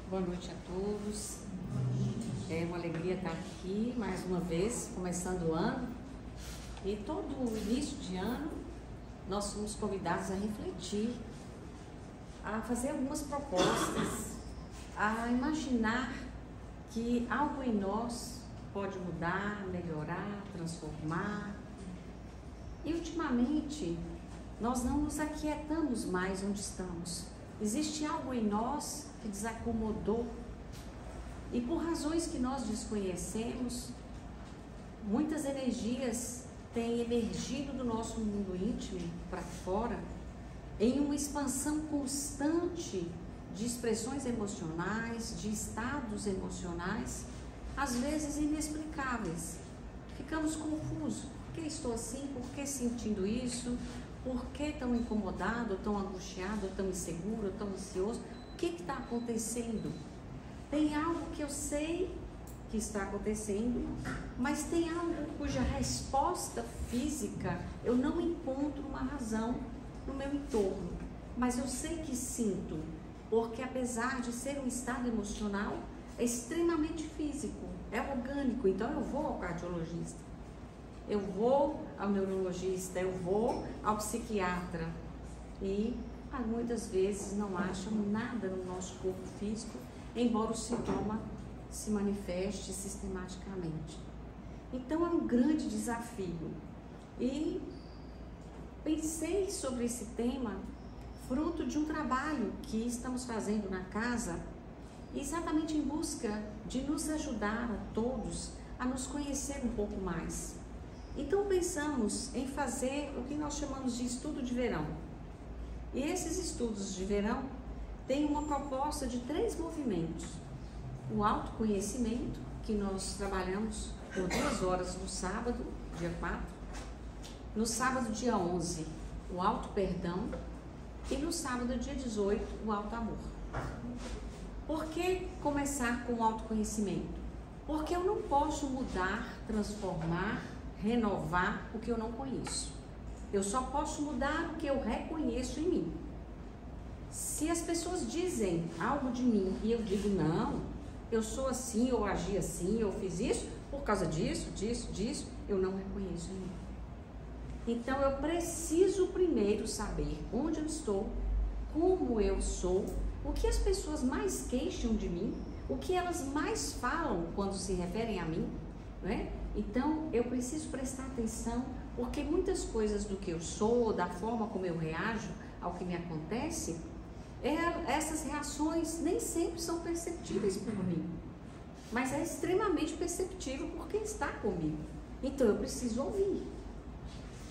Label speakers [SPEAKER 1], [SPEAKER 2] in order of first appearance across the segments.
[SPEAKER 1] Boa noite a todos. É uma alegria estar aqui mais uma vez, começando o ano. E todo o início de ano nós somos convidados a refletir, a fazer algumas propostas, a imaginar que algo em nós pode mudar, melhorar, transformar. E ultimamente nós não nos aquietamos mais onde estamos. Existe algo em nós que desacomodou e por razões que nós desconhecemos, muitas energias têm emergido do nosso mundo íntimo para fora em uma expansão constante de expressões emocionais, de estados emocionais, às vezes inexplicáveis. Ficamos confusos. Por que estou assim? Por que sentindo isso? Por que tão incomodado, tão angustiado, tão inseguro, tão ansioso? O que está acontecendo? Tem algo que eu sei que está acontecendo, mas tem algo cuja resposta física eu não encontro uma razão no meu entorno. Mas eu sei que sinto, porque apesar de ser um estado emocional, é extremamente físico, é orgânico. Então eu vou ao cardiologista, eu vou ao neurologista, eu vou ao psiquiatra e muitas vezes não acham nada no nosso corpo físico, embora o sintoma se manifeste sistematicamente. Então é um grande desafio. E pensei sobre esse tema fruto de um trabalho que estamos fazendo na casa, exatamente em busca de nos ajudar a todos a nos conhecer um pouco mais. Então pensamos em fazer o que nós chamamos de estudo de verão. E esses estudos de verão têm uma proposta de 3 movimentos. O autoconhecimento, que nós trabalhamos por 2 horas no sábado, dia 4. No sábado, dia 11, o auto-perdão. E no sábado, dia 18, o auto-amor. Por que começar com o autoconhecimento? Porque eu não posso mudar, transformar, renovar o que eu não conheço. Eu só posso mudar o que eu reconheço em mim. Se as pessoas dizem algo de mim e eu digo não, eu sou assim, eu agi assim, eu fiz isso por causa disso, eu não reconheço em mim. Então eu preciso primeiro saber onde eu estou, como eu sou, o que as pessoas mais queixam de mim, o que elas mais falam quando se referem a mim, não é? Então eu preciso prestar atenção, porque muitas coisas do que eu sou, da forma como eu reajo ao que me acontece, essas reações nem sempre são perceptíveis por mim, mas é extremamente perceptível por quem está comigo. Então eu preciso ouvir,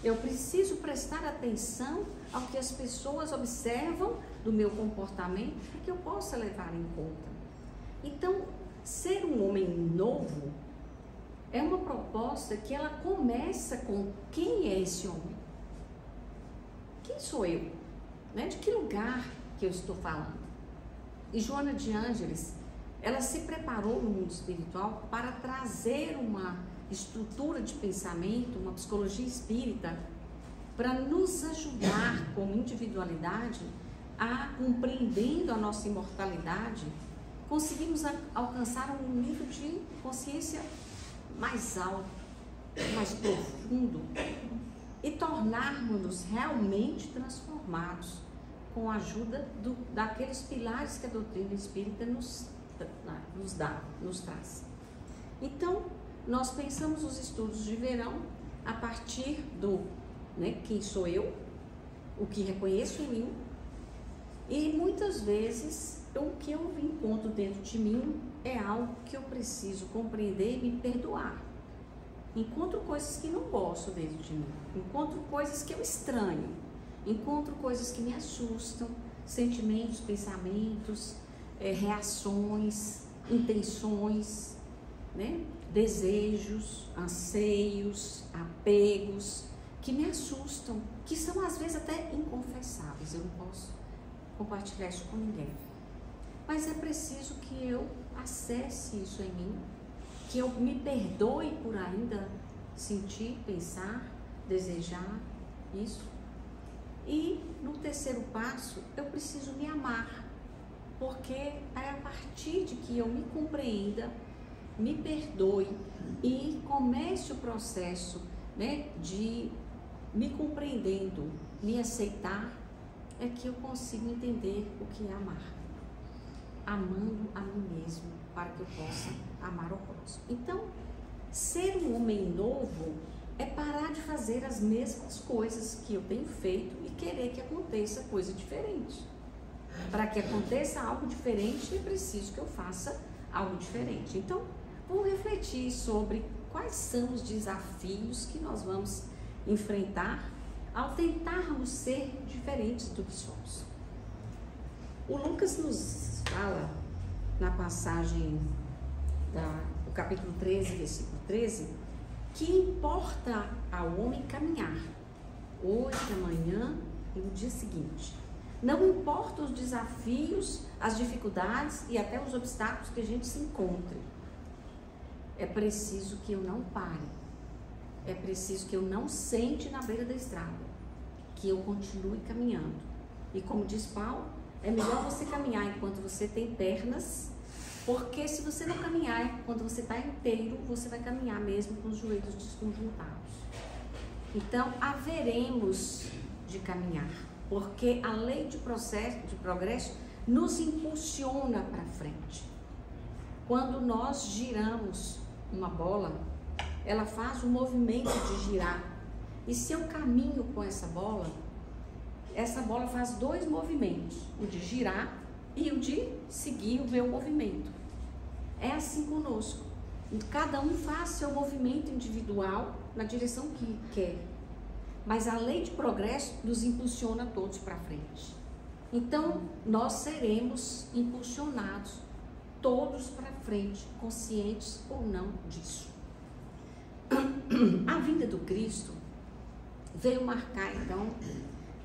[SPEAKER 1] eu preciso prestar atenção ao que as pessoas observam do meu comportamento para que eu possa levar em conta. Então, ser um homem novo é uma proposta que ela começa com quem é esse homem? Quem sou eu? Né? De que lugar que eu estou falando? E Joana de Ângeles, ela se preparou no mundo espiritual para trazer uma estrutura de pensamento, uma psicologia espírita, para nos ajudar como individualidade a, compreendendo a nossa imortalidade, conseguimos alcançar um nível de consciência mais alto, mais profundo e tornarmos-nos realmente transformados com a ajuda daqueles pilares que a doutrina espírita nos traz. Então, nós pensamos os estudos de verão a partir do quem sou eu, o que reconheço em mim, e muitas vezes o que eu encontro dentro de mim é algo que eu preciso compreender e me perdoar. Encontro coisas que não gosto dentro de mim, encontro coisas que eu estranho, encontro coisas que me assustam, sentimentos, pensamentos, reações, intenções, desejos, anseios, apegos, que me assustam, que são às vezes até inconfessáveis. Eu não posso compartilhar isso com ninguém. Mas é preciso que eu acesse isso em mim, que eu me perdoe por ainda sentir, pensar, desejar isso. E no terceiro passo, eu preciso me amar. porque é a partir de que eu me compreenda, me perdoe e comece o processo, né, de me compreendendo, me aceitar, é que eu consigo entender o que é amar. Amando a mim mesmo, para que eu possa amar o próximo. Então, ser um homem novo é parar de fazer as mesmas coisas que eu tenho feito e querer que aconteça coisa diferente. Para que aconteça algo diferente, é preciso que eu faça algo diferente. Então, vamos refletir sobre quais são os desafios que nós vamos enfrentar ao tentarmos ser diferentes do que somos. O Lucas nos fala, na passagem do capítulo 13, versículo 13, que importa ao homem caminhar hoje, amanhã e no dia seguinte. Não importa os desafios, as dificuldades e até os obstáculos que a gente se encontre. É preciso que eu não pare. É preciso que eu não sente na beira da estrada. Que eu continue caminhando. E como diz Paulo, é melhor você caminhar enquanto você tem pernas, porque se você não caminhar quando você está inteiro, você vai caminhar mesmo com os joelhos desconjuntados. Então, haveremos de caminhar, porque a lei de progresso nos impulsiona para frente. Quando nós giramos uma bola, ela faz o movimento de girar. E se eu caminho com essa bola faz dois movimentos, o de girar e o de seguir o meu movimento. É assim conosco. Cada um faz seu movimento individual na direção que quer. Mas a lei de progresso nos impulsiona todos para frente. Então, nós seremos impulsionados todos para frente, conscientes ou não disso. A vinda do Cristo veio marcar, então,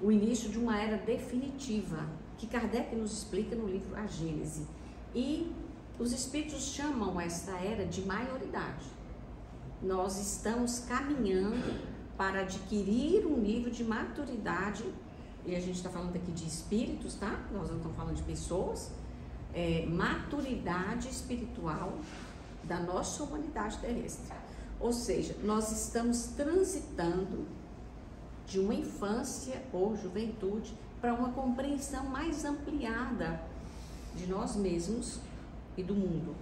[SPEAKER 1] o início de uma era definitiva, que Kardec nos explica no livro A Gênese. E os espíritos chamam esta era de maioridade. Nós estamos caminhando para adquirir um nível de maturidade, e a gente está falando aqui de espíritos, tá? Nós não estamos falando de pessoas. Maturidade espiritual da nossa humanidade terrestre. Ou seja, nós estamos transitando de uma infância ou juventude para uma compreensão mais ampliada de nós mesmos e do mundo.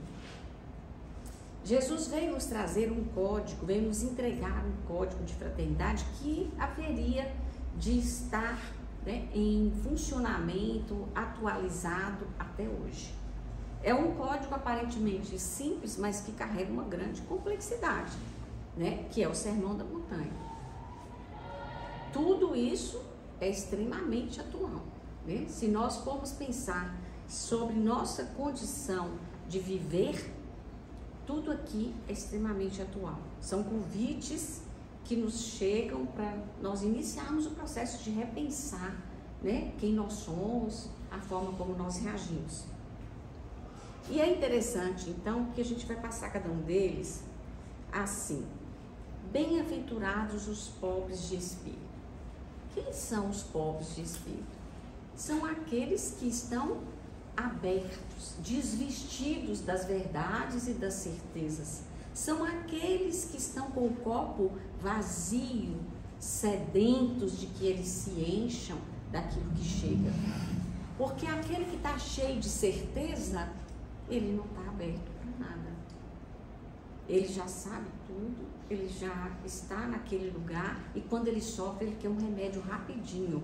[SPEAKER 1] Jesus veio nos trazer um código, veio nos entregar um código de fraternidade que haveria de estar, né, em funcionamento, atualizado até hoje. É um código aparentemente simples, mas que carrega uma grande complexidade, né, que é o Sermão da Montanha. Tudo isso é extremamente atual, né? Se nós formos pensar sobre nossa condição de viver, tudo aqui é extremamente atual. São convites que nos chegam para nós iniciarmos o processo de repensar, né, quem nós somos, a forma como nós reagimos. E é interessante, então, que a gente vai passar cada um deles assim. Bem-aventurados os pobres de espírito. Quem são os pobres de espírito? São aqueles que estão abertos, desvestidos das verdades e das certezas. São aqueles que estão com o copo vazio, sedentos de que eles se encham daquilo que chega. Porque aquele que está cheio de certeza, ele não está aberto para nada. Ele já sabe tudo, ele já está naquele lugar e quando ele sofre, ele quer um remédio rapidinho.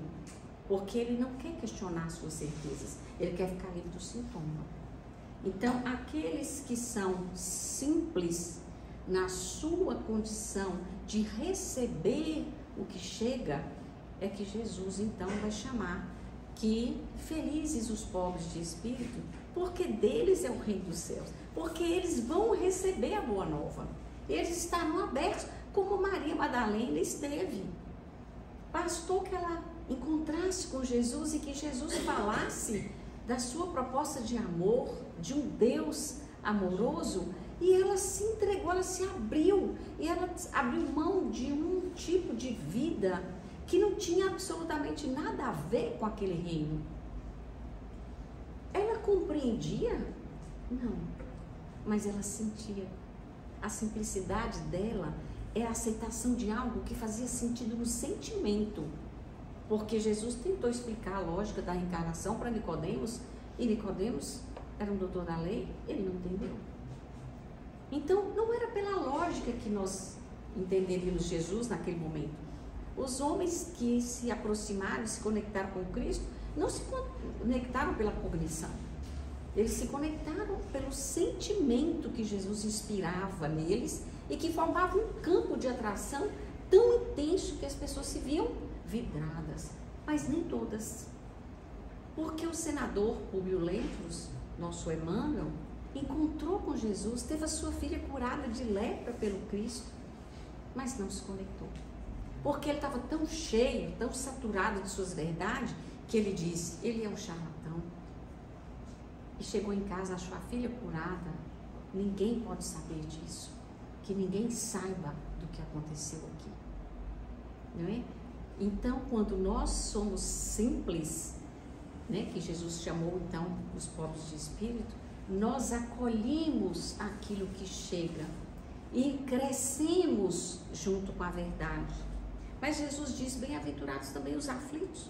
[SPEAKER 1] Porque ele não quer questionar suas certezas, ele quer ficar livre do sintoma. Então, aqueles que são simples na sua condição de receber o que chega, é que Jesus então vai chamar que felizes os pobres de espírito, porque deles é o reino dos céus, porque eles vão receber a boa nova. Eles estarão abertos, como Maria Madalena esteve. Bastou que ela encontrasse com Jesus e que Jesus falasse da sua proposta de amor, de um Deus amoroso, e ela se entregou, ela se abriu, e ela abriu mão de um tipo de vida que não tinha absolutamente nada a ver com aquele reino. Ela compreendia? Não, mas ela sentia. A simplicidade dela é a aceitação de algo que fazia sentido no sentimento. Porque Jesus tentou explicar a lógica da reencarnação para Nicodemos, e Nicodemos era um doutor da lei, ele não entendeu. Então, não era pela lógica que nós entenderíamos Jesus naquele momento. Os homens que se aproximaram, se conectaram com Cristo, não se conectaram pela cognição. Eles se conectaram pelo sentimento que Jesus inspirava neles e que formava um campo de atração tão intenso que as pessoas se viam vidradas, mas nem todas. Porque o senador Públio Lentulus, nosso Emmanuel, encontrou com Jesus, teve a sua filha curada de lepra pelo Cristo, mas não se conectou. Porque ele estava tão cheio, tão saturado de suas verdades, que ele disse, ele é um charlatão. E chegou em casa, achou a filha curada. Ninguém pode saber disso. Que ninguém saiba do que aconteceu aqui. Não é? Então, quando nós somos simples, né, que Jesus chamou então os pobres de espírito, nós acolhemos aquilo que chega e crescemos junto com a verdade. Mas Jesus diz, bem-aventurados também os aflitos,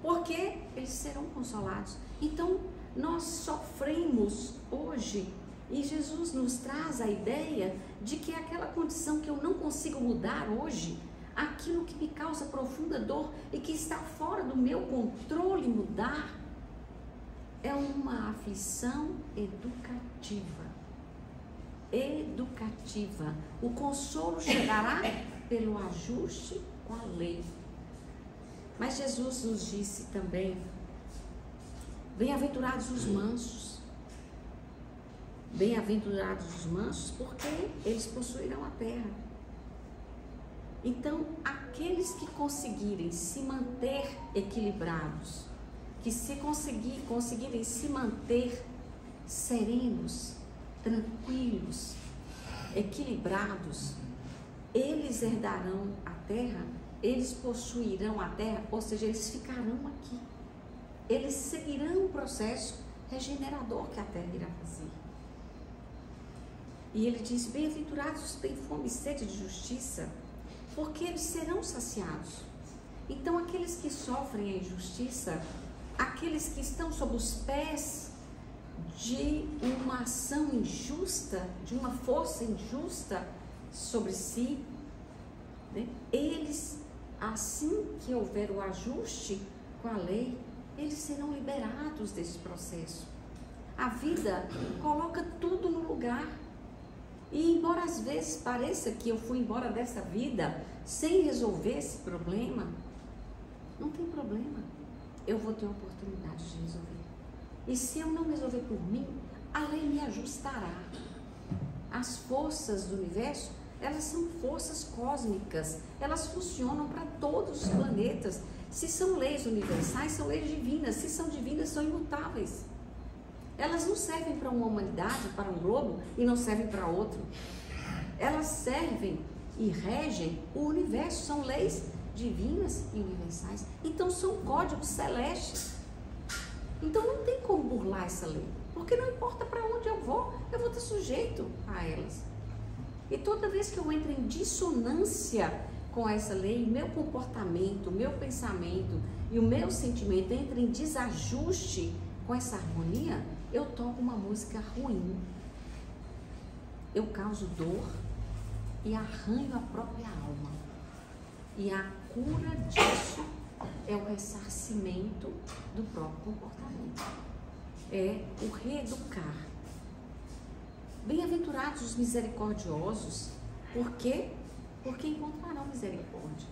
[SPEAKER 1] porque eles serão consolados. Então, nós sofremos hoje e Jesus nos traz a ideia de que aquela condição que eu não consigo mudar hoje, aquilo que me causa profunda dor e que está fora do meu controle mudar, é uma aflição educativa. Educativa. O consolo chegará pelo ajuste com a lei. Mas Jesus nos disse também, bem-aventurados os mansos. Bem-aventurados os mansos, porque eles possuirão a terra. Então, aqueles que conseguirem se manter equilibrados, que se conseguirem se manter serenos, tranquilos, equilibrados, eles herdarão a terra, eles possuirão a terra, ou seja, eles ficarão aqui. Eles seguirão o processo regenerador que a terra irá fazer. E ele diz, bem-aventurados os que têm fome e sede de justiça, porque eles serão saciados. Então, aqueles que sofrem a injustiça, aqueles que estão sob os pés de uma ação injusta, de uma força injusta sobre si, né? Eles, assim que houver o ajuste com a lei, eles serão liberados desse processo. A vida coloca tudo no lugar. E embora às vezes pareça que eu fui embora dessa vida sem resolver esse problema, não tem problema. Eu vou ter a oportunidade de resolver. E se eu não resolver por mim, a lei me ajustará. As forças do universo, elas são forças cósmicas. Elas funcionam para todos os planetas. Se são leis universais, são leis divinas. Se são divinas, são imutáveis. Elas não servem para uma humanidade, para um globo, e não servem para outro. Elas servem e regem o universo. São leis divinas e universais. Então, são códigos celestes. Então, não tem como burlar essa lei. Porque não importa para onde eu vou estar sujeito a elas. E toda vez que eu entro em dissonância com essa lei, meu comportamento, meu pensamento e o meu sentimento entram em desajuste com essa harmonia, eu toco uma música ruim. Eu causo dor e arranho a própria alma. E a cura disso é o ressarcimento do próprio comportamento. É o reeducar. Bem-aventurados os misericordiosos. Por quê? Porque encontrarão misericórdia.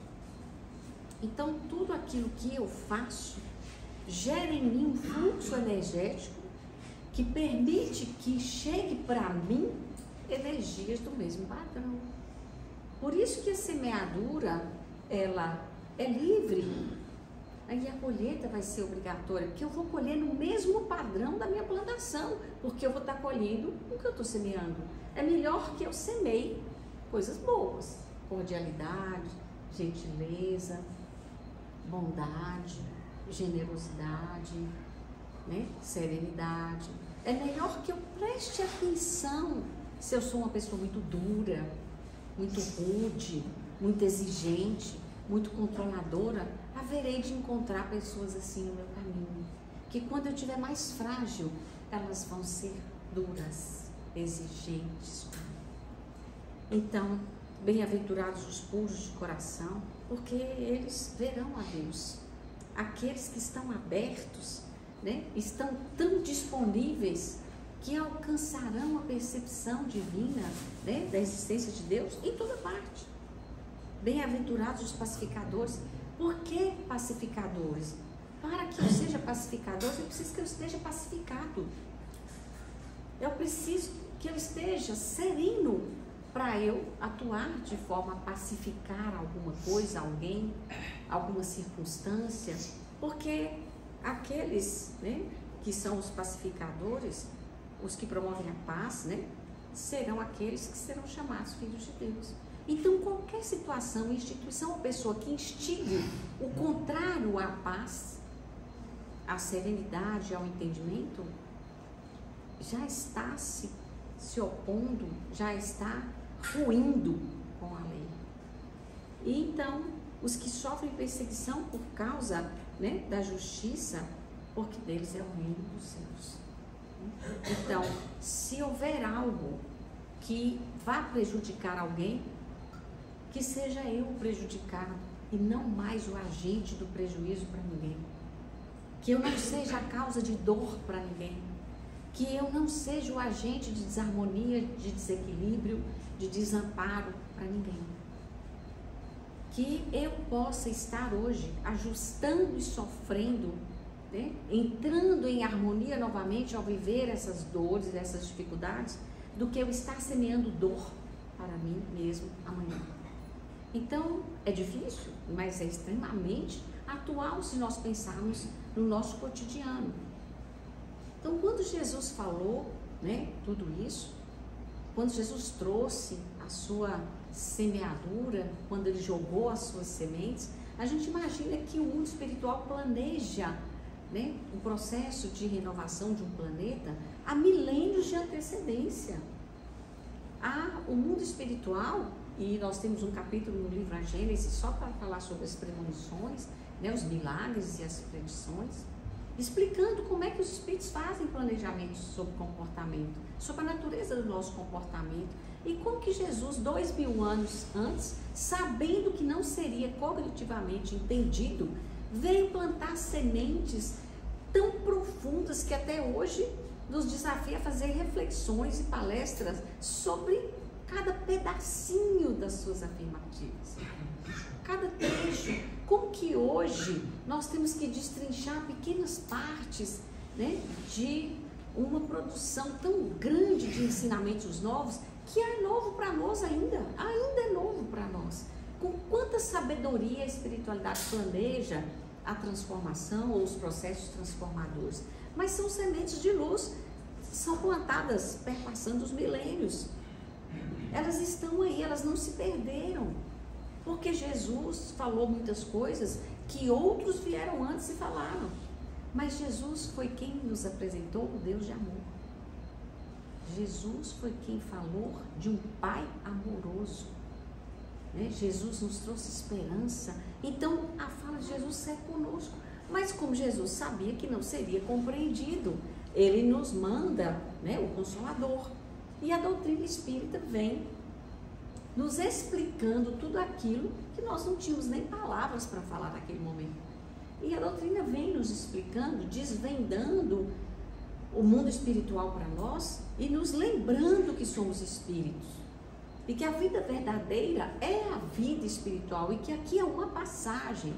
[SPEAKER 1] Então, tudo aquilo que eu faço gera em mim um fluxo energético que permite que chegue para mim energias do mesmo padrão. Por isso que a semeadura, ela é livre. Aí a colheita vai ser obrigatória, porque eu vou colher no mesmo padrão da minha plantação, porque eu vou estar colhendo o que eu estou semeando. É melhor que eu semeie coisas boas, cordialidade, gentileza, bondade, generosidade, né? Serenidade. É melhor que eu preste atenção se eu sou uma pessoa muito dura, muito rude, muito exigente, muito controladora. Haverei de encontrar pessoas assim no meu caminho, que quando eu estiver mais frágil, elas vão ser duras, exigentes. Então, bem-aventurados os puros de coração, porque eles verão a Deus. Aqueles que estão abertos, né, estão tão disponíveis que alcançarão a percepção divina, né, da existência de Deus em toda parte. Bem-aventurados os pacificadores. Por que pacificadores? Para que eu seja pacificador, eu preciso que eu esteja pacificado. Eu preciso que eu esteja sereno para eu atuar de forma a pacificar alguma coisa, alguém, alguma circunstância. Porque aqueles, né, que são os pacificadores, os que promovem a paz, né, serão aqueles que serão chamados filhos de Deus. Então, qualquer situação, instituição ou pessoa que instigue o contrário à paz, à serenidade, ao entendimento, já está se opondo, já está ruindo com a lei. E então, os que sofrem perseguição por causa, né, da justiça, porque deles é o reino dos céus. Então, se houver algo que vá prejudicar alguém, que seja eu o prejudicado e não mais o agente do prejuízo para ninguém. Que eu não seja a causa de dor para ninguém. Que eu não seja o agente de desarmonia, de desequilíbrio, de desamparo para ninguém. Que eu possa estar hoje ajustando e sofrendo, né? Entrando em harmonia novamente ao viver essas dores, essas dificuldades, do que eu estar semeando dor para mim mesmo amanhã. Então, é difícil, mas é extremamente atual se nós pensarmos no nosso cotidiano. Então, quando Jesus falou, né, tudo isso, quando Jesus trouxe a sua semeadura, quando ele jogou as suas sementes, a gente imagina que o mundo espiritual planeja, né, o processo de renovação de um planeta há milênios de antecedência. O mundo espiritual, e nós temos um capítulo no livro A Gênesis só para falar sobre as premonições, né, os milagres e as predições, explicando como é que os espíritos fazem planejamentos sobre comportamento, sobre a natureza do nosso comportamento, e como que Jesus, 2000 anos antes, sabendo que não seria cognitivamente entendido, veio plantar sementes tão profundas que até hoje nos desafia a fazer reflexões e palestras sobre cada pedacinho das suas afirmativas, cada trecho. Como que hoje nós temos que destrinchar pequenas partes, né, de uma produção tão grande de ensinamentos novos, que é novo para nós ainda é novo para nós. Com quanta sabedoria a espiritualidade planeja a transformação ou os processos transformadores. Mas são sementes de luz, são plantadas perpassando os milênios. Elas estão aí, elas não se perderam. Porque Jesus falou muitas coisas que outros vieram antes e falaram. Mas Jesus foi quem nos apresentou o Deus de amor. Jesus foi quem falou de um Pai amoroso. Né? Jesus nos trouxe esperança. Então, a fala de Jesus segue conosco. Mas como Jesus sabia que não seria compreendido, ele nos manda, né, o Consolador. E a doutrina espírita vem nos explicando tudo aquilo que nós não tínhamos nem palavras para falar naquele momento. E a doutrina vem nos explicando, desvendando o mundo espiritual para nós e nos lembrando que somos espíritos. E que a vida verdadeira é a vida espiritual e que aqui é uma passagem.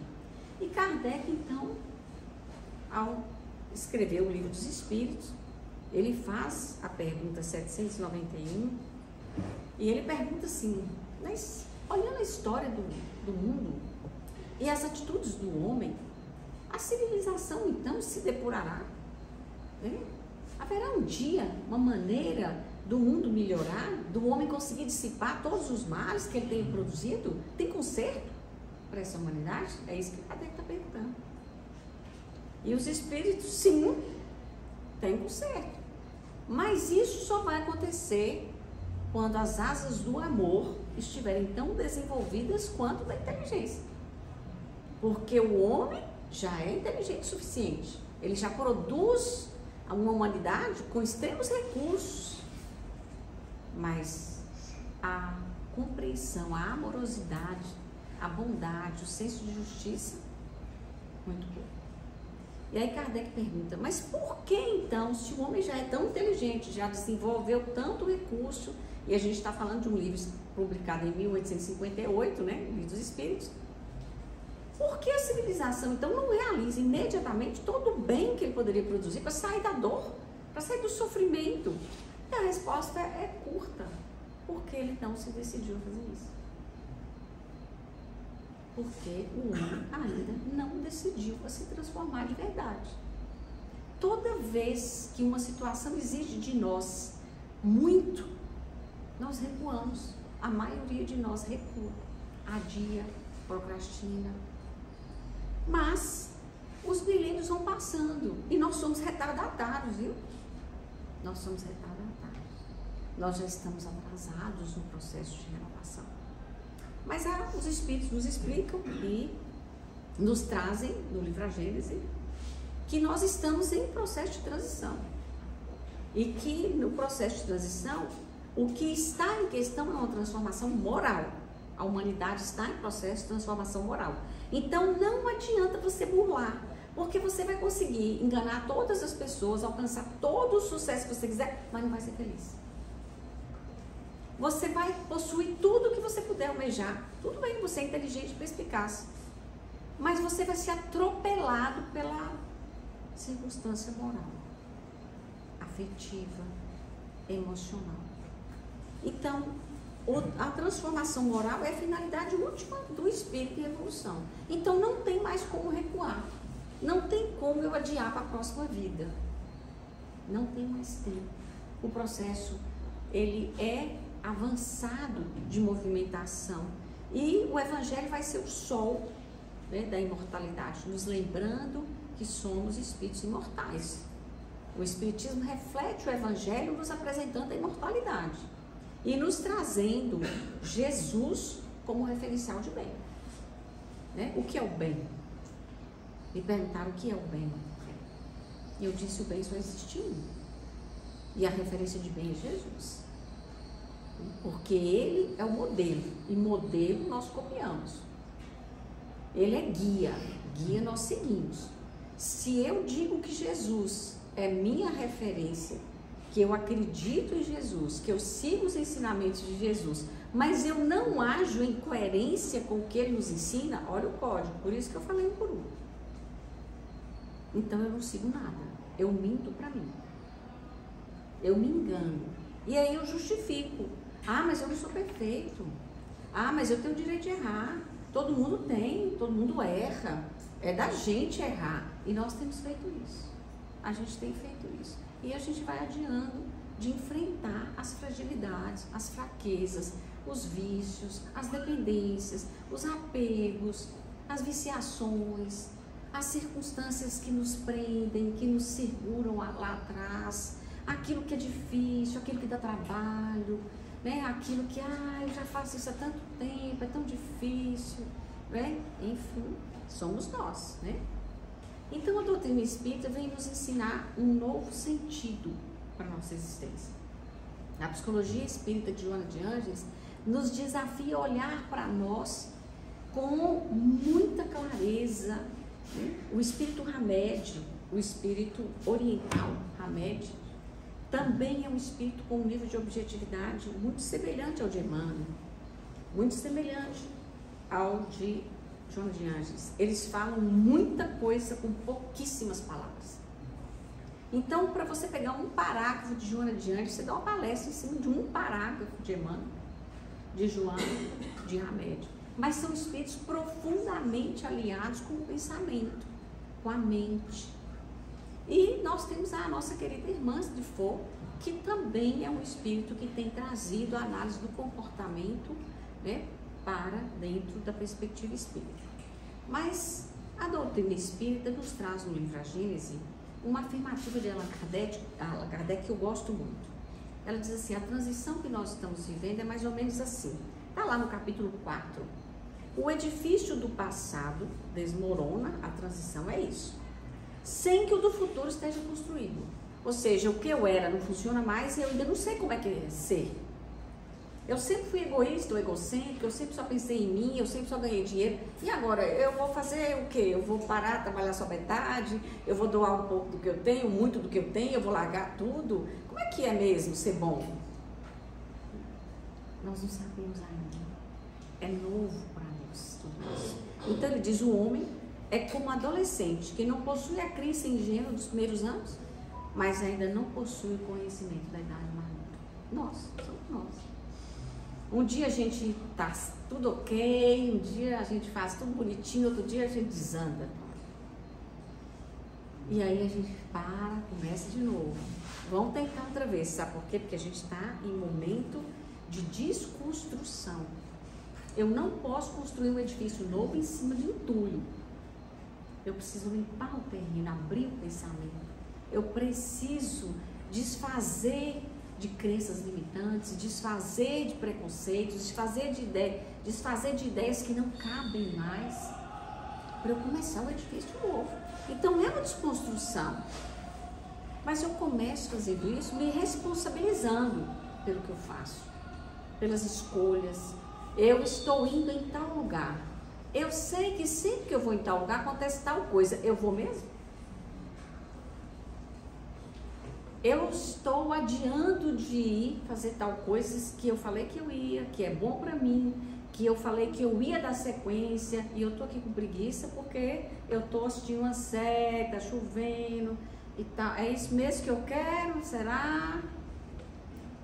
[SPEAKER 1] E Kardec, então, ao escrever o Livro dos Espíritos, ele faz a pergunta 791 e ele pergunta assim, mas olhando a história do mundo e as atitudes do homem, a civilização então se depurará, né? Haverá um dia, uma maneira do mundo melhorar, do homem conseguir dissipar todos os males que ele tem produzido? Tem conserto para essa humanidade? É isso que Kardec está perguntando. E os espíritos, sim, tempo certo. Mas isso só vai acontecer quando as asas do amor estiverem tão desenvolvidas quanto da inteligência. Porque o homem já é inteligente o suficiente. Ele já produz uma humanidade com extremos recursos. Mas a compreensão, a amorosidade, a bondade, o senso de justiça, muito pouco. E aí Kardec pergunta, mas por que então, se o homem já é tão inteligente, já desenvolveu tanto recurso, e a gente está falando de um livro publicado em 1858, né, o Livro dos Espíritos, por que a civilização então não realiza imediatamente todo o bem que ele poderia produzir para sair da dor, para sair do sofrimento? E a resposta é curta. Por que ele então se decidiu a fazer isso? Porque o homem ainda não decidiu a se transformar de verdade. Toda vez que uma situação exige de nós muito, nós recuamos. A maioria de nós recua, adia, procrastina. Mas os milênios vão passando e nós somos retardatários, viu? Nós somos retardatários. Nós já estamos atrasados no processo de renovação. Mas os Espíritos nos explicam e nos trazem, no livro A Gênese, que nós estamos em processo de transição. E que no processo de transição, o que está em questão é uma transformação moral. A humanidade está em processo de transformação moral. Então não adianta você burlar, porque você vai conseguir enganar todas as pessoas, alcançar todo o sucesso que você quiser, mas não vai ser feliz. Você vai possuir tudo que você puder almejar. Tudo bem, você é inteligente e perspicaz. Mas você vai ser atropelado pela circunstância moral, afetiva, emocional. Então, a transformação moral é a finalidade última do espírito em evolução. Então, não tem mais como recuar. Não tem como eu adiar para a próxima vida. Não tem mais tempo. O processo, ele é avançado de movimentação. E o Evangelho vai ser o sol, né, da imortalidade, nos lembrando que somos espíritos imortais. O Espiritismo reflete o Evangelho nos apresentando a imortalidade e nos trazendo Jesus como referencial de bem. Né? O que é o bem? Me perguntaram o que é o bem. E eu disse, o bem só existe um. E a referência de bem é Jesus. Porque ele é o modelo, e modelo nós copiamos. Ele é guia, guia nós seguimos. Se eu digo que Jesus é minha referência, que eu acredito em Jesus, que eu sigo os ensinamentos de Jesus, mas eu não ajo em coerência com o que ele nos ensina, olha o código, por isso que eu falei um por um. Então eu não sigo nada, eu minto para mim, eu me engano, e aí eu justifico. Ah, mas eu não sou perfeito. Ah, mas eu tenho o direito de errar. Todo mundo tem, todo mundo erra. É da gente errar. E nós temos feito isso. A gente tem feito isso. E a gente vai adiando de enfrentar as fragilidades, as fraquezas, os vícios, as dependências, os apegos, as viciações, as circunstâncias que nos prendem, que nos seguram lá atrás, aquilo que é difícil, aquilo que dá trabalho, né? Aquilo que, eu já faço isso há tanto tempo, é tão difícil, né? Enfim, somos nós, né? Então a doutrina espírita vem nos ensinar um novo sentido para a nossa existência. A psicologia espírita de Joana de Ângeles nos desafia a olhar para nós com muita clareza, né? O espírito Hamed, o espírito oriental Hamed, também é um espírito com um nível de objetividade muito semelhante ao de Emmanuel, muito semelhante ao de Joana de Ângeles. Eles falam muita coisa com pouquíssimas palavras. Então, para você pegar um parágrafo de Joana de Ângeles, você dá uma palestra em cima de um parágrafo de Emmanuel, de Joana, de Hamed. Mas são espíritos profundamente alinhados com o pensamento, com a mente. E nós temos a nossa querida irmã de Foucault, que também é um espírito que tem trazido a análise do comportamento, né, para dentro da perspectiva espírita. Mas a doutrina espírita nos traz no livro A Gênese uma afirmativa de Allan Kardec que eu gosto muito. Ela diz assim, a transição que nós estamos vivendo é mais ou menos assim. Está lá no capítulo 4. O edifício do passado desmorona, a transição é isso, sem que o do futuro esteja construído. Ou seja, o que eu era não funciona mais e eu ainda não sei como é que é ser. Eu sempre fui egoísta ou egocêntrica, eu sempre só pensei em mim, eu sempre só ganhei dinheiro. E agora, eu vou fazer o quê? Eu vou parar de trabalhar só metade, eu vou doar um pouco do que eu tenho, muito do que eu tenho, eu vou largar tudo. Como é que é mesmo ser bom? Nós não sabemos ainda. É novo para nós tudo isso. Então ele diz, o homem é como um adolescente que não possui a crença ingênua dos primeiros anos, mas ainda não possui o conhecimento da idade madura. Nós, somos nós. Um dia a gente tá tudo ok, um dia a gente faz tudo bonitinho, outro dia a gente desanda. E aí a gente para, começa de novo. Vamos tentar outra vez, sabe por quê? Porque a gente está em momento de desconstrução. Eu não posso construir um edifício novo em cima de entulho. Eu preciso limpar o terreno, abrir o pensamento. Eu preciso desfazer de crenças limitantes, desfazer de preconceitos, desfazer de ideias que não cabem mais, para eu começar o edifício novo. Então é uma desconstrução, mas eu começo fazendo isso me responsabilizando pelo que eu faço, pelas escolhas. Eu estou indo em tal lugar, eu sei que sempre que eu vou em tal lugar acontece tal coisa, eu vou mesmo? Eu estou adiando de ir fazer tal coisa que eu falei que eu ia, que é bom para mim, que eu falei que eu ia dar sequência, e eu tô aqui com preguiça porque eu tô assistindo uma série, tá chovendo e tal. É isso mesmo que eu quero? Será?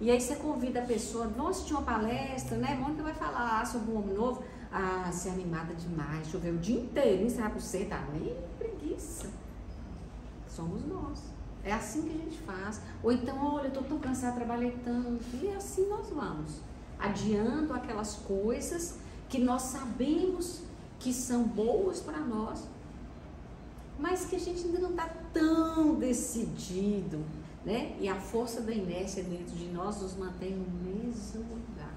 [SPEAKER 1] E aí você convida a pessoa, vamos assistir uma palestra, né? Mônica vai falar sobre o homem novo. Ah, você é animada demais, choveu o dia inteiro, será que você tá nem preguiça? Somos nós. É assim que a gente faz. Ou então, olha, eu tô tão cansada, trabalhei tanto. E assim nós vamos, adiando aquelas coisas que nós sabemos que são boas para nós, mas que a gente ainda não está tão decidido, né? E a força da inércia dentro de nós nos mantém no mesmo lugar.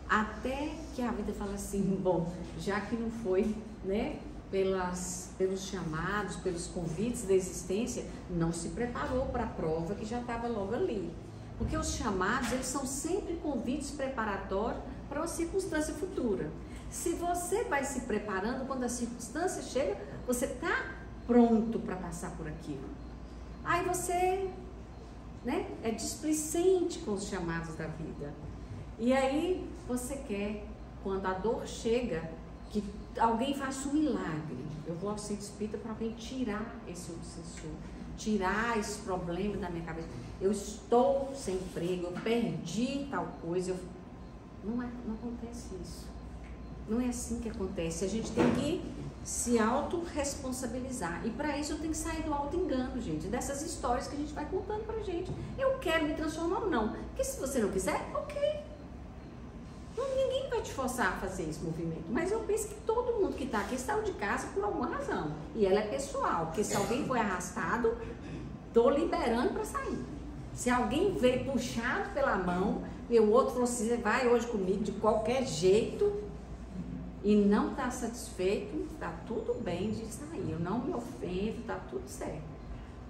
[SPEAKER 1] Até que a vida fala assim, bom, já que não foi, né? Pelos chamados, pelos convites da existência, não se preparou para a prova que já estava logo ali. Porque os chamados, eles são sempre convites preparatórios para uma circunstância futura. Se você vai se preparando, quando a circunstância chega, você está pronto para passar por aquilo. Aí você, né, é displicente com os chamados da vida. E aí você quer, quando a dor chega, que alguém faça um milagre. Eu vou ao centro espírita para alguém tirar esse obsessor, tirar esse problema da minha cabeça. Eu estou sem emprego, eu perdi tal coisa. Não acontece isso. Não é assim que acontece. A gente tem que se autorresponsabilizar. E para isso eu tenho que sair do auto-engano, gente. Dessas histórias que a gente vai contando pra gente. Eu quero me transformar ou não. Porque se você não quiser, ok. Ninguém vai te forçar a fazer esse movimento, mas eu penso que todo mundo que está aqui saiu de casa por alguma razão, e ela é pessoal, porque se alguém foi arrastado, estou liberando para sair. Se alguém veio puxado pela mão e o outro falou assim, você vai hoje comigo de qualquer jeito e não está satisfeito, está tudo bem de sair, eu não me ofendo, está tudo certo.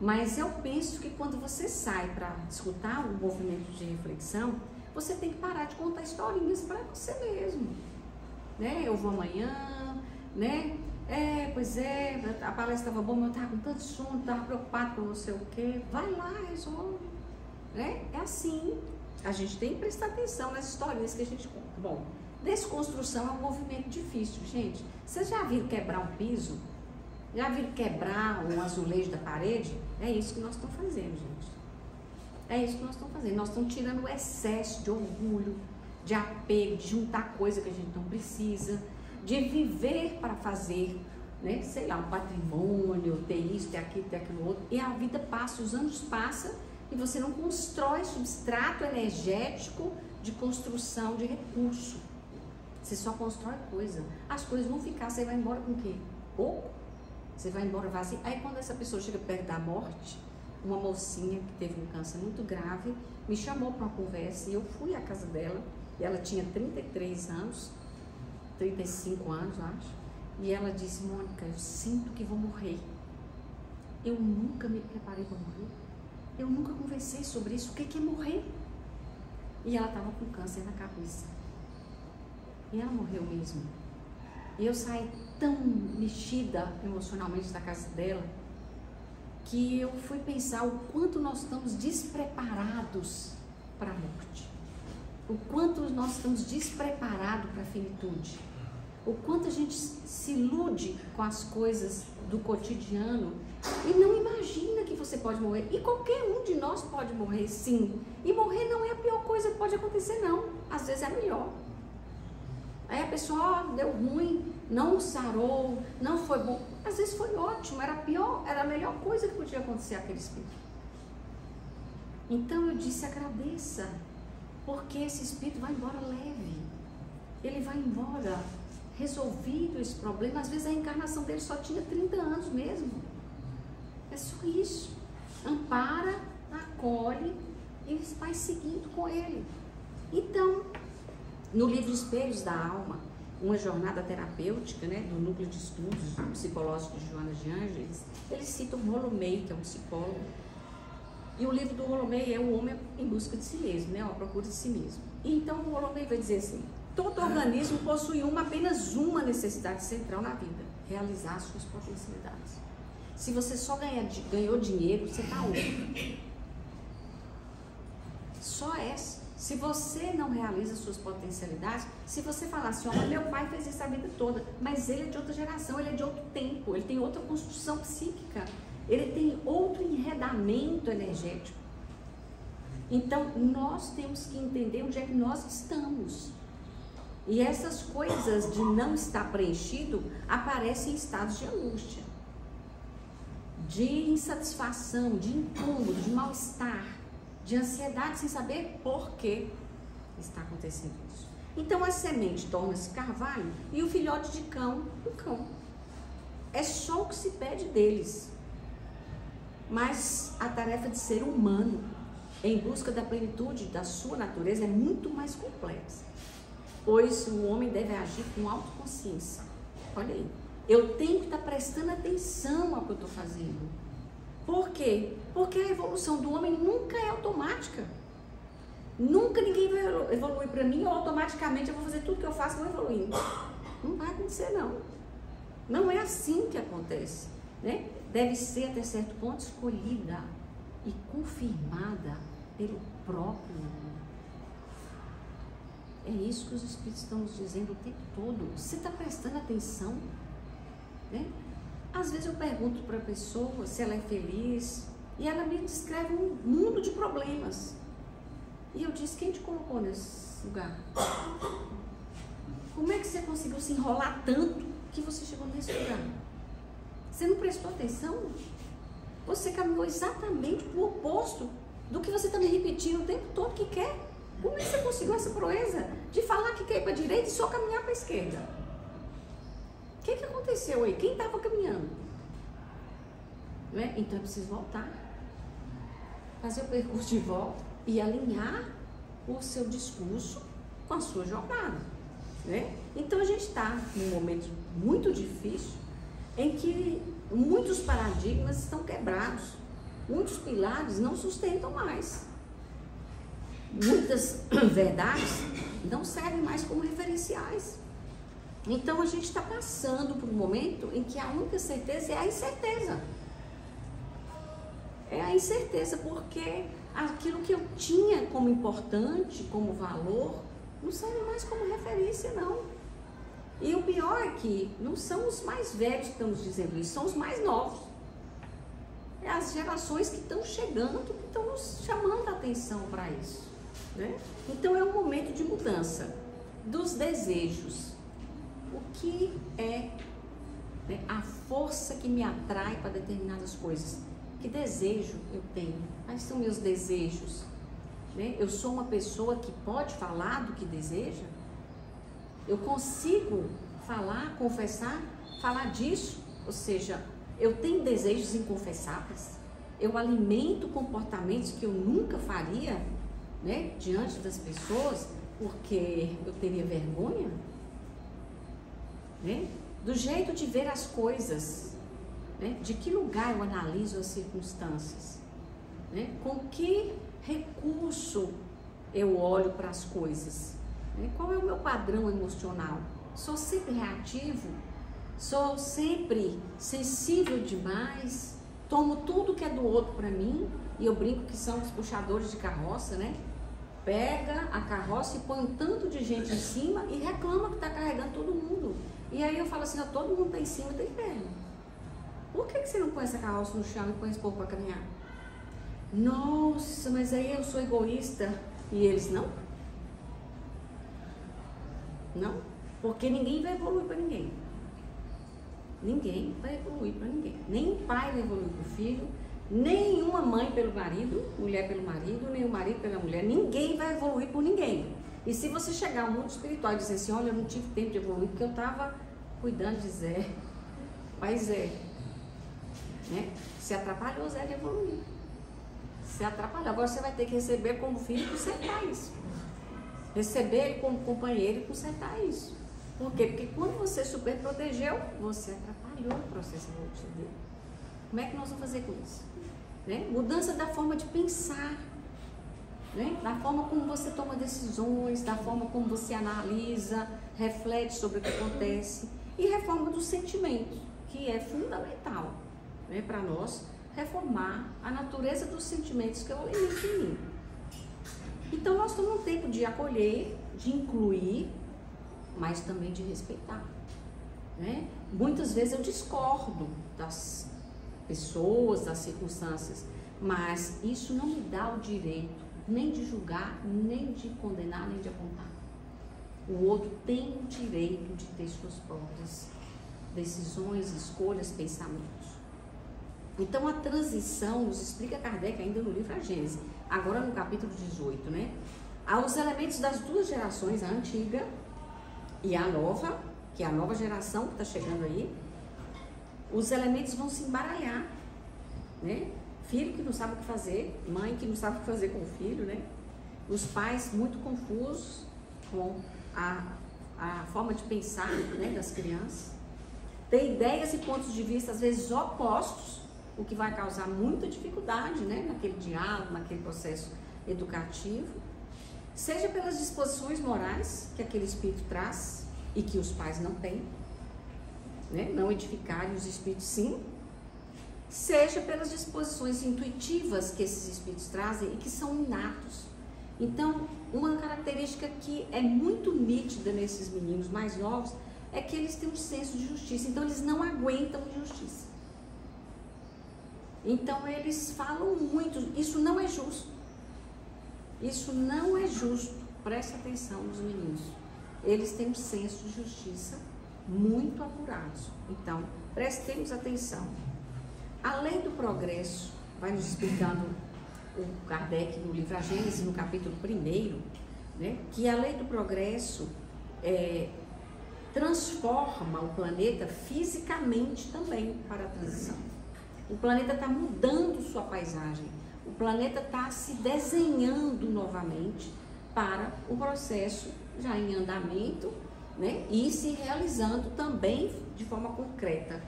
[SPEAKER 1] Mas eu penso que quando você sai para escutar o movimento de reflexão, você tem que parar de contar historinhas para você mesmo, né? Eu vou amanhã, né? Pois é, a palestra estava boa, mas eu estava com tanto sono, estava preocupado com não sei o quê. Vai lá, resolve, né? É assim, a gente tem que prestar atenção nas historinhas que a gente conta. Bom, desconstrução é um movimento difícil, gente. Vocês já viram quebrar um piso? Já viram quebrar um azulejo da parede? É isso que nós estamos fazendo, gente. É isso que nós estamos fazendo. Nós estamos tirando o excesso de orgulho, de apego, de juntar coisa que a gente não precisa, de viver para fazer, né, sei lá, um patrimônio, ter isso, ter aquilo, ter aquilo outro. E a vida passa, os anos passam e você não constrói substrato energético de construção de recurso. Você só constrói coisa. As coisas vão ficar, você vai embora com o quê? Pouco. Você vai embora vazio. Aí quando essa pessoa chega perto da morte, uma mocinha que teve um câncer muito grave, me chamou para uma conversa e eu fui à casa dela, e ela tinha 33 anos, 35 anos, acho, e ela disse: Mônica, eu sinto que vou morrer. Eu nunca me preparei para morrer. Eu nunca conversei sobre isso. O que é morrer? E ela estava com câncer na cabeça. E ela morreu mesmo. E eu saí tão mexida emocionalmente da casa dela, que eu fui pensar o quanto nós estamos despreparados para a morte. O quanto nós estamos despreparados para a finitude. O quanto a gente se ilude com as coisas do cotidiano e não imagina que você pode morrer. E qualquer um de nós pode morrer, sim. E morrer não é a pior coisa que pode acontecer, não. Às vezes é a melhor. Aí a pessoa, deu ruim, não sarou, não foi bom. Às vezes foi ótimo, era a melhor coisa que podia acontecer àquele espírito. Então eu disse: agradeça, porque esse espírito vai embora leve. Ele vai embora resolvido esse problema. Às vezes a encarnação dele só tinha 30 anos mesmo. É só isso. Ampara, acolhe e vai seguindo com ele. Então, no livro Espelhos da Alma, uma jornada terapêutica, né, do Núcleo de Estudos Psicológicos de Joana de Ângeles, ele cita o Rolomei, que é um psicólogo. E o livro do Rolomei é O Homem em Busca de Si Mesmo, né, a procura de si mesmo. E então o Rolomei vai dizer assim: todo organismo possui apenas uma necessidade central na vida: realizar suas potencialidades. Se você só ganhou dinheiro, você está onde? Só essa. Se você não realiza suas potencialidades, se você falar assim: ó, meu pai fez isso a vida toda, mas ele é de outra geração, ele é de outro tempo, ele tem outra construção psíquica, ele tem outro enredamento energético. Então, nós temos que entender onde é que nós estamos. E essas coisas de não estar preenchido aparecem em estados de angústia, de insatisfação, de incômodo, de mal-estar, de ansiedade, sem saber por que está acontecendo isso. Então a semente torna-se carvalho e o filhote de cão, um cão. É só o que se pede deles. Mas a tarefa de ser humano, em busca da plenitude da sua natureza, é muito mais complexa. Pois o homem deve agir com autoconsciência. Olha aí, eu tenho que estar prestando atenção ao que eu estou fazendo. Por quê? Porque a evolução do homem nunca é automática. Nunca ninguém vai evoluir para mim, ou automaticamente eu vou fazer tudo que eu faço e vou evoluindo. Não vai acontecer, não. Não é assim que acontece, né? Deve ser, até certo ponto, escolhida e confirmada pelo próprio homem. É isso que os espíritos estão nos dizendo o tempo todo. Você está prestando atenção, né? Às vezes eu pergunto para a pessoa se ela é feliz e ela me descreve um mundo de problemas. E eu disse: quem te colocou nesse lugar? Como é que você conseguiu se enrolar tanto que você chegou nesse lugar? Você não prestou atenção? Você caminhou exatamente para o oposto do que você está me repetindo o tempo todo que quer. Como é que você conseguiu essa proeza de falar que quer ir para a direita e só caminhar para a esquerda? O que aconteceu aí? Quem estava caminhando? Né? Então é preciso voltar, fazer o percurso de volta e alinhar o seu discurso com a sua jornada, né? Então a gente está num momento muito difícil, em que muitos paradigmas estão quebrados, muitos pilares não sustentam mais, muitas verdades não servem mais como referenciais. Então a gente está passando por um momento em que a única certeza é a incerteza. É a incerteza, porque aquilo que eu tinha como importante, como valor, não serve mais como referência, não. E o pior é que não são os mais velhos que estão nos dizendo isso, são os mais novos. É as gerações que estão chegando, que estão nos chamando a atenção para isso, né? Então é um momento de mudança dos desejos. O que é, né, a força que me atrai para determinadas coisas? Que desejo eu tenho? Quais são meus desejos? Né? Eu sou uma pessoa que pode falar do que deseja? Eu consigo falar, confessar, falar disso? Ou seja, Eu tenho desejos inconfessáveis? Eu alimento comportamentos que eu nunca faria, né, diante das pessoas, porque eu teria vergonha? Né? Do jeito de ver as coisas, né? De que lugar eu analiso as circunstâncias? Né? Com que recurso eu olho para as coisas? Né? Qual é o meu padrão emocional? Sou sempre reativo? Sou sempre sensível demais? Tomo tudo que é do outro para mim? E eu brinco que são os puxadores de carroça, né? Pega a carroça e põe um tanto de gente em cima e reclama que está carregando todo mundo. E aí eu falo assim, ó, todo mundo está em cima, tem perna. Por que você não põe essa carroça no chão e põe esse povo para caminhar? Nossa, mas aí eu sou egoísta. E eles não? Não, porque ninguém vai evoluir para ninguém. Ninguém vai evoluir para ninguém. Nem o pai vai evoluir para o filho, nem uma mãe pelo marido, mulher pelo marido, nem o marido pela mulher. Ninguém vai evoluir por ninguém. E se você chegar ao mundo espiritual e dizer assim, olha, eu não tive tempo de evoluir porque eu estava cuidando de Zé, pai Zé, né? Se atrapalhou Zé de evoluir. Se atrapalhou. Agora você vai ter que receber como filho e consertar isso. Receber ele como companheiro e consertar isso. Por quê? Porque quando você super protegeu, você atrapalhou o processo evolutivo dele. Como é que nós vamos fazer com isso? Né? Mudança da forma de pensar, né? Da forma como você toma decisões, da forma como você analisa, reflete sobre o que acontece. E reforma dos sentimentos, que é fundamental, né, para nós reformar a natureza dos sentimentos que eu alimento em mim. Então nós estamos num tempo de acolher, de incluir, mas também de respeitar, né? Muitas vezes eu discordo das pessoas, das circunstâncias, mas isso não me dá o direito nem de julgar, nem de condenar, nem de apontar. O outro tem o direito de ter suas próprias decisões, escolhas, pensamentos. Então a transição, nos explica Kardec ainda no livro A Gênese, agora no capítulo 18, né? Há os elementos das duas gerações, a antiga e a nova, que é a nova geração que está chegando aí. Os elementos vão se embaralhar, né? Filho que não sabe o que fazer, mãe que não sabe o que fazer com o filho, né? Os pais muito confusos com a forma de pensar, né, das crianças. Tem ideias e pontos de vista, às vezes, opostos, o que vai causar muita dificuldade, né, naquele diálogo, naquele processo educativo. Seja pelas disposições morais que aquele espírito traz e que os pais não têm, né, não edificarem os espíritos sim. Seja pelas disposições intuitivas que esses espíritos trazem e que são inatos. Então, uma característica que é muito nítida nesses meninos mais novos é que eles têm um senso de justiça, então eles não aguentam injustiça. Então eles falam muito, isso não é justo. Isso não é justo. Preste atenção nos meninos. Eles têm um senso de justiça muito apurado. Então, prestemos atenção. A lei do progresso, vai nos explicando o Kardec no livro A Gênese, no capítulo 1, né, que a lei do progresso transforma o planeta fisicamente também para a transição. O planeta está mudando sua paisagem, o planeta está se desenhando novamente para o processo já em andamento, né, e se realizando também de forma concreta.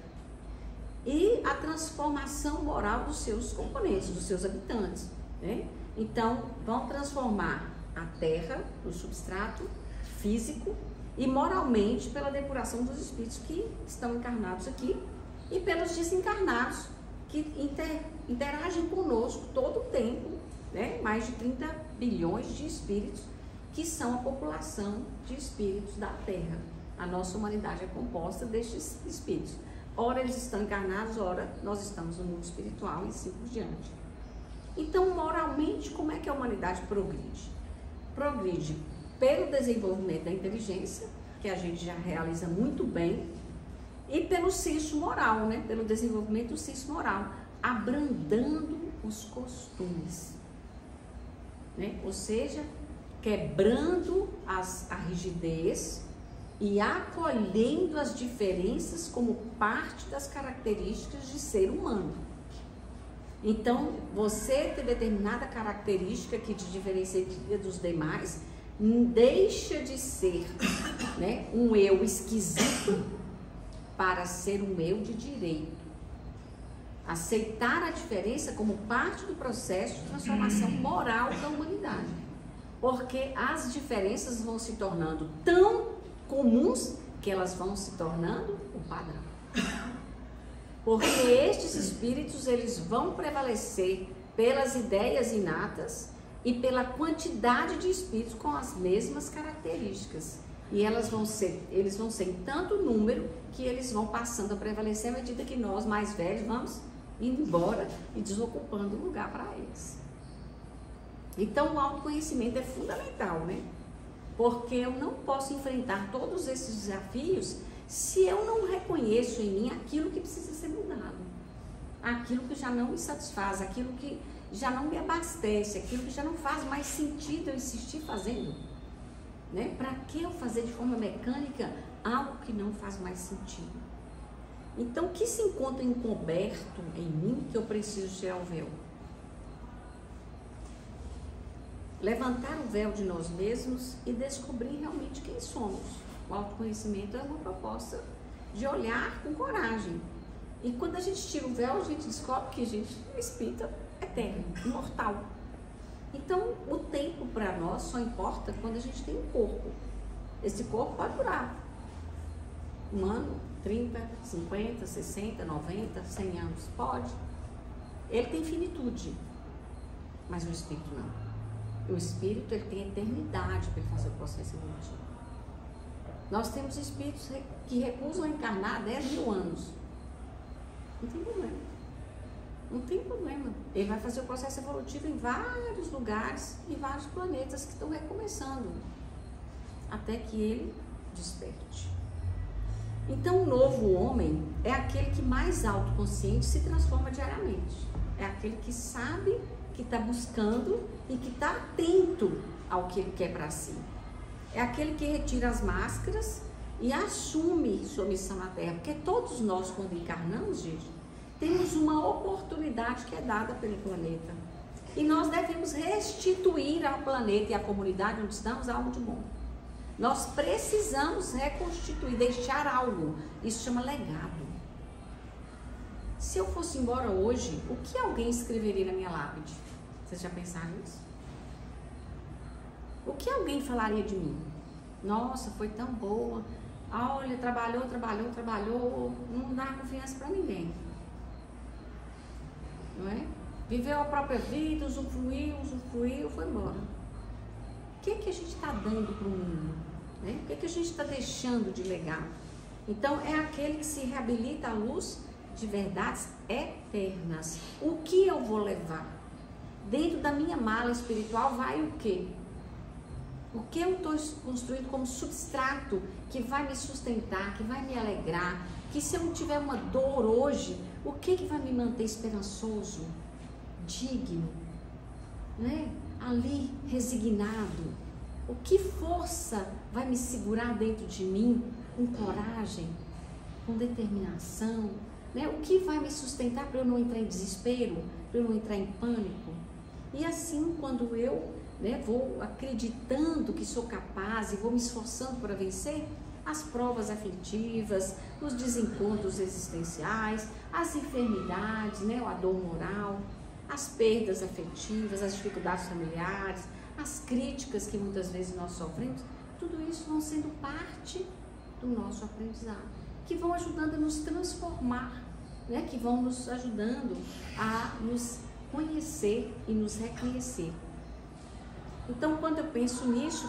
[SPEAKER 1] E a transformação moral dos seus componentes, dos seus habitantes, né? Então, vão transformar a Terra, o substrato físico, e moralmente pela depuração dos espíritos que estão encarnados aqui e pelos desencarnados que interagem conosco todo o tempo, né? Mais de 30 bilhões de espíritos que são a população de espíritos da Terra. A nossa humanidade é composta destes espíritos. Ora eles estão encarnados, ora nós estamos no mundo espiritual e assim por diante. Então, moralmente, como é que a humanidade progride? Progride pelo desenvolvimento da inteligência, que a gente já realiza muito bem, e pelo senso moral, né? Pelo desenvolvimento do senso moral, abrandando os costumes, né? Ou seja, quebrando a rigidez e acolhendo as diferenças como parte das características de ser humano. Então, você ter determinada característica que te diferencia dos demais, deixa de ser, né, um eu esquisito para ser um eu de direito. Aceitar a diferença como parte do processo de transformação moral da humanidade. Porque as diferenças vão se tornando tão comuns que elas vão se tornando o padrão. Porque estes espíritos, eles vão prevalecer pelas ideias inatas e pela quantidade de espíritos com as mesmas características. E eles vão ser em tanto número que eles vão passando a prevalecer à medida que nós, mais velhos, vamos indo embora e desocupando o lugar para eles. Então, o autoconhecimento é fundamental, né? Porque eu não posso enfrentar todos esses desafios se eu não reconheço em mim aquilo que precisa ser mudado, aquilo que já não me satisfaz, aquilo que já não me abastece, aquilo que já não faz mais sentido eu insistir fazendo, né? Para que eu fazer de forma mecânica algo que não faz mais sentido? Então, o que se encontra encoberto em mim que eu preciso tirar o véu? Levantar o véu de nós mesmos e descobrir realmente quem somos. O autoconhecimento é uma proposta de olhar com coragem. E quando a gente tira o véu, a gente descobre que a gente é um espírito eterno, imortal. Então, o tempo para nós só importa quando a gente tem um corpo. Esse corpo pode durar 1 ano, 30, 50, 60, 90, 100 anos. Pode. Ele tem finitude, mas o espírito não. O espírito, ele tem eternidade para fazer o processo evolutivo. Nós temos espíritos que recusam encarnar 10 mil anos. Não tem problema. Não tem problema. Ele vai fazer o processo evolutivo em vários lugares, em vários planetas que estão recomeçando, até que ele desperte. Então, o novo homem é aquele que mais autoconsciente se transforma diariamente. É aquele que sabe que está buscando e que está atento ao que ele quer para si. É aquele que retira as máscaras e assume sua missão na Terra. Porque todos nós, quando encarnamos, gente, temos uma oportunidade que é dada pelo planeta. E nós devemos restituir ao planeta e à comunidade onde estamos algo de bom. Nós precisamos reconstituir, deixar algo. Isso chama legado. Se eu fosse embora hoje, o que alguém escreveria na minha lápide? Vocês já pensaram nisso? O que alguém falaria de mim? Nossa, foi tão boa. Olha, trabalhou, não dá confiança para ninguém. Não é? Viveu a própria vida, usufruiu, foi embora. O que a gente está dando para o mundo? Né? O que a gente está deixando de legado? Então, é aquele que se reabilita à luz de verdades eternas. O que eu vou levar? Dentro da minha mala espiritual vai o quê? O que eu estou construindo como substrato que vai me sustentar, que vai me alegrar, que se eu não tiver uma dor hoje, o que vai me manter esperançoso, digno, né? Ali, resignado? O que força vai me segurar dentro de mim com coragem, com determinação, né? O que vai me sustentar para eu não entrar em desespero, para eu não entrar em pânico? E assim, quando eu, né, vou acreditando que sou capaz e vou me esforçando para vencer as provas afetivas, os desencontros existenciais, as enfermidades, né, a dor moral, as perdas afetivas, as dificuldades familiares, as críticas que muitas vezes nós sofremos, tudo isso vão sendo parte do nosso aprendizado, que vão ajudando a nos transformar, né, que vão nos ajudando a nos conhecer e nos reconhecer. Então, quando eu penso nisso,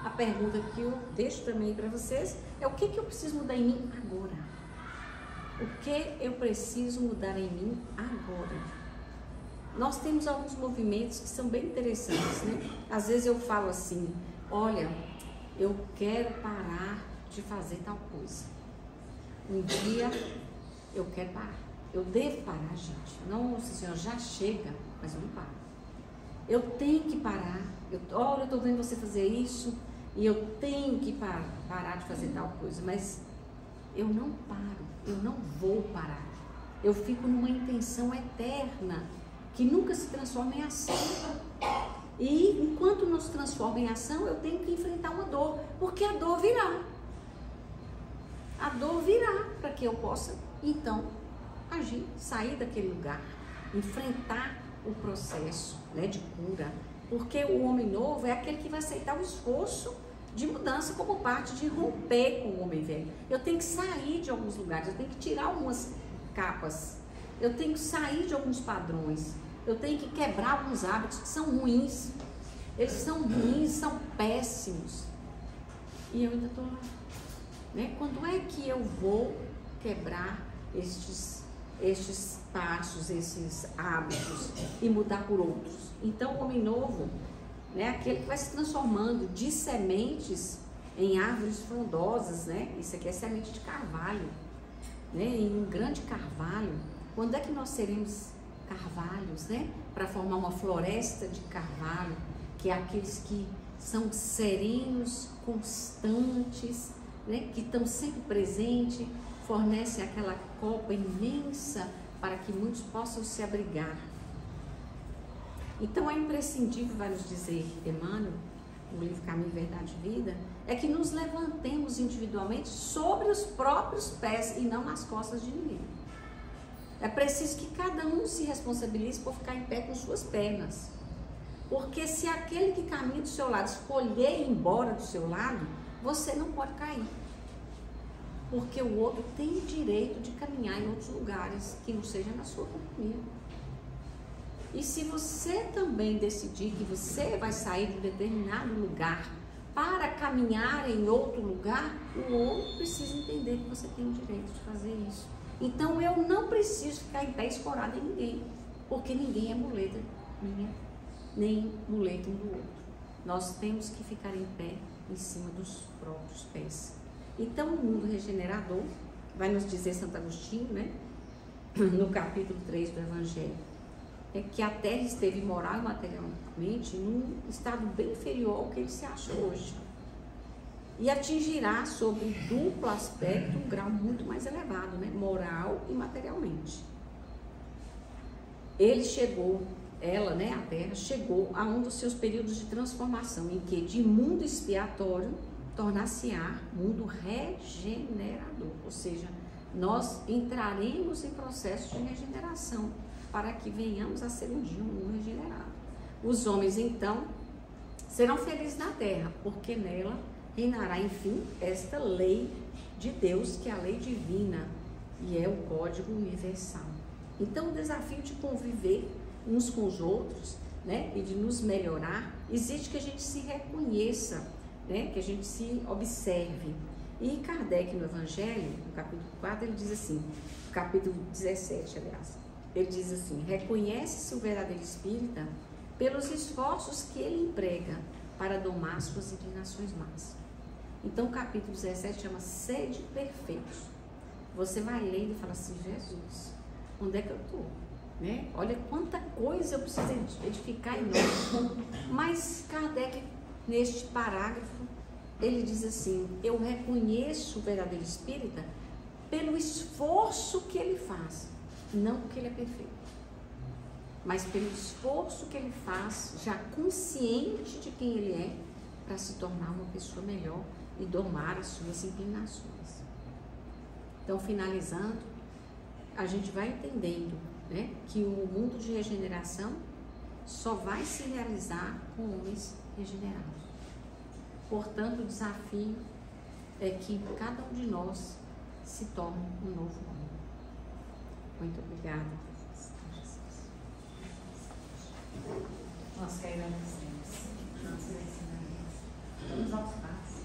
[SPEAKER 1] a pergunta que eu deixo também para vocês é: o que eu preciso mudar em mim agora? O que eu preciso mudar em mim agora? Nós temos alguns movimentos que são bem interessantes, né? Às vezes eu falo assim: olha, eu quero parar de fazer tal coisa. Um dia eu quero parar. Eu devo parar, gente. Nossa Senhora, já chega, mas eu não paro. Eu tenho que parar. Olha, eu estou vendo você fazer isso, e eu tenho que parar de fazer tal coisa, mas eu não paro, eu não vou parar. Eu fico numa intenção eterna, que nunca se transforma em ação. E enquanto não se transforma em ação, eu tenho que enfrentar uma dor, porque a dor virá. A dor virá para que eu possa, então, agir, sair daquele lugar, enfrentar o processo, né, de cura. Porque o homem novo é aquele que vai aceitar o esforço de mudança como parte de romper com o homem velho. Eu tenho que sair de alguns lugares, eu tenho que tirar algumas capas, eu tenho que sair de alguns padrões, eu tenho que quebrar alguns hábitos que são ruins. Eles são ruins, são péssimos. E eu ainda estou lá. Né? Quando é que eu vou quebrar estes passos, esses hábitos e mudar por outros? Então o homem novo, né, aquele que vai se transformando de sementes em árvores frondosas, né? Isso aqui é semente de carvalho, né? Em um grande carvalho. Quando é que nós seremos carvalhos, né? Para formar uma floresta de carvalho, que é aqueles que são serenos, constantes, né? Que estão sempre presentes, fornecem aquela copa imensa para que muitos possam se abrigar. Então é imprescindível, vai nos dizer Emmanuel, no livro Caminho, Verdade e Vida, é que nos levantemos individualmente sobre os próprios pés e não nas costas de ninguém. É preciso que cada um se responsabilize por ficar em pé com suas pernas. Porque se aquele que caminha do seu lado escolher ir embora do seu lado, você não pode cair. Porque o outro tem direito de caminhar em outros lugares que não seja na sua companhia. E se você também decidir que você vai sair de um determinado lugar para caminhar em outro lugar, o outro precisa entender que você tem o direito de fazer isso. Então eu não preciso ficar em pé escorado em ninguém, porque ninguém é muleta minha, nem muleta um do outro. Nós temos que ficar em pé em cima dos próprios pés. Então o mundo regenerador, vai nos dizer Santo Agostinho, né, no capítulo 3 do Evangelho, é que a Terra esteve moral e materialmente num estado bem inferior ao que ele se acha hoje. E atingirá sobre duplo aspecto um grau muito mais elevado, né? Moral e materialmente. Ele chegou, ela, né, a Terra, chegou a um dos seus períodos de transformação, em que de mundo expiatório tornar-se-á mundo regenerador. Ou seja, nós entraremos em processo de regeneração, para que venhamos a ser um dia um mundo regenerado. Os homens, então, serão felizes na terra, porque nela reinará, enfim, esta lei de Deus, que é a lei divina, e é o código universal. Então, o desafio de conviver uns com os outros, né, e de nos melhorar, exige que a gente se reconheça, né, que a gente se observe. E Kardec, no Evangelho, no capítulo 4, ele diz assim, no capítulo 17, aliás, ele diz assim: reconhece-se o verdadeiro espírita pelos esforços que ele emprega para domar suas inclinações más. Então o capítulo 17 chama Sede Perfeitos. Você vai lendo e fala assim: Jesus, onde é que eu estou? Né? Olha quanta coisa eu preciso edificar em nós. Mas Kardec, neste parágrafo, ele diz assim: eu reconheço o verdadeiro espírita pelo esforço que ele faz. Não porque ele é perfeito, mas pelo esforço que ele faz, já consciente de quem ele é, para se tornar uma pessoa melhor e domar as suas inclinações. Então, finalizando, a gente vai entendendo, né, que o mundo de regeneração só vai se realizar com homens regenerados. Portanto, o desafio é que cada um de nós se torne um novo homem. Muito obrigada.
[SPEAKER 2] Nós que agradecemos. Vamos aos passos.